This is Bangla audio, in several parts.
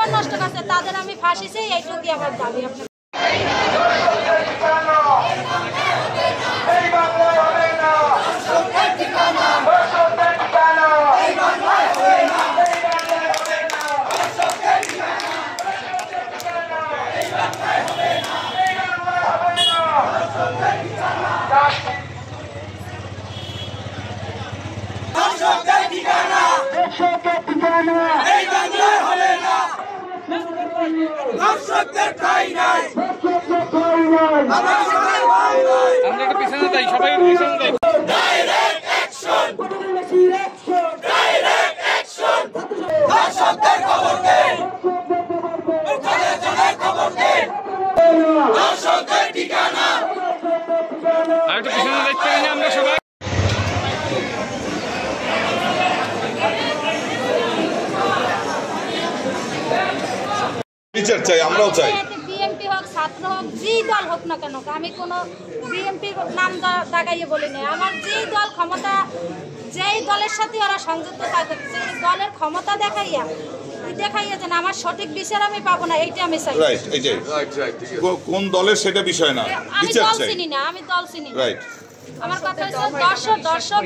জীবন নষ্ট করছে তাদের আমি ফাঁসি চাই, এইটুকু আমার দাবি। আপনার আমরা একটু পিছনে যাই, সবাই পিছনে যাই। ডাইরেক্ট অ্যাকশন, ডাইরেক্ট অ্যাকশন, দর্শকদের খবর দেন, খবর দেন, দর্শকদের ঠিকানা। আর একটু পিছনে দেখতে পারি না আমরা সবাই। বিচার চাই, আমরাও চাই। বিএনপি হোক, ছাত্র হোক, যে দল হোক না কেন, আমি কোনো বিএনপির নাম দাগাইয়ে বলি না। আমার যেই দল ক্ষমতা, যেই দলের সাথে ওরা সংযুক্ত থাকে, সেই দলের ক্ষমতা দেখাইয়া যেন আমার সঠিক বিচার আমি পাবো না, এইটা আমি চাই। রাইট, এইটাই কোন দলের সেটা বিষয় না, আমি বিচার দল চাই। চিনি না, আমি দল চিনি না। রাইট, আমার কথা হচ্ছে দর্শক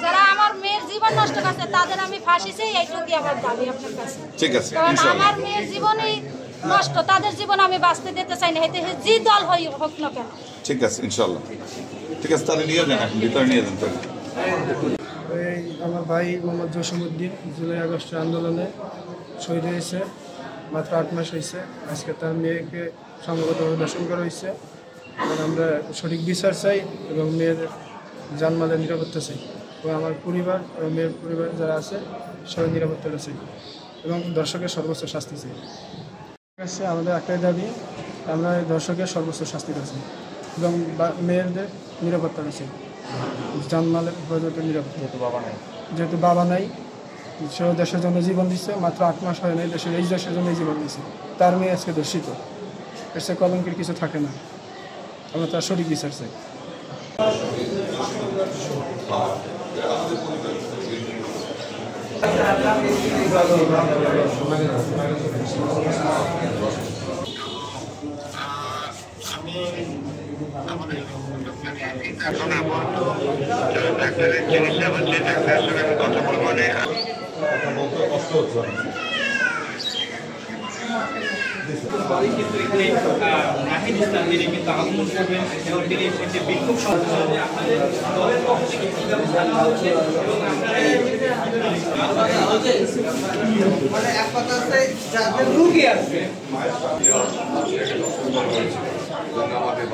যারা আমার মেয়ের জীবন নষ্ট করছে তাদের আমি ফাঁসি চাই, এইটুকুই আমার দাবি আপনার কাছে। ঠিক আছে, কারণ ইনশাআল্লাহ। আমার মেয়ের জীবনই নষ্ট, তাদের জীবন আমি বাঁচতে দিতে চাই না, এতে যে দল হোক না কেন। ঠিক আছে, ইনশাআল্লাহ। ঠিক আছে, তাহলে নিয়ে যান, এখন ভিতরে নিয়ে যান। তাহলে আমার ভাই মোহাম্মদ জসিমউদ্দিন জুলাই আগস্টের আন্দোলনে শহীদ হয়েছে, মাত্র 8 মাস হয়েছে। আজকে তার মেয়েকে সংগতভাবে দর্শন করা হয়েছে। এবং আমরা সঠিক বিচার চাই এবং মেয়ের জানমালের নিরাপত্তা চাই, এবং আমার পরিবার এবং মেয়ের পরিবার যারা আছে সবাই নিরাপত্তাটা চাই, এবং দর্শকের সর্বোচ্চ শাস্তি চাই। আমাদের একটাই দাবি, আমরা দর্শকের সর্বোচ্চ শাস্তি চাই এবং মেয়েদের নিরাপত্তাটা চাই, জানমালের প্রয়োজনীয় নিরাপত্তা। যেহেতু বাবা নাই, সে দেশের জন্য জীবন দিচ্ছে, মাত্র 8 মাস হয় নাই, এই দেশের জন্য জীবন দিচ্ছে। তার মেয়ে আজকে দর্শিত, এর সে কলঙ্কের কিছু থাকে না। আমরা তার সঠিক বিচার চাই। এখন আপাতত ডাক্তারের চিকিৎসা হচ্ছে, ডাক্তারের সঙ্গে আমি কথা বলবো। কিন্তু এখানে নাহিদ ইসলাম যিনি কিন্তু আগমন করবেন এবং তিনি একটি বিক্ষোভ দলের পক্ষ থেকে কীভাবে জানা হচ্ছে এবং মানে এক কথা হচ্ছে যাদের রুগী আসবে আমাদের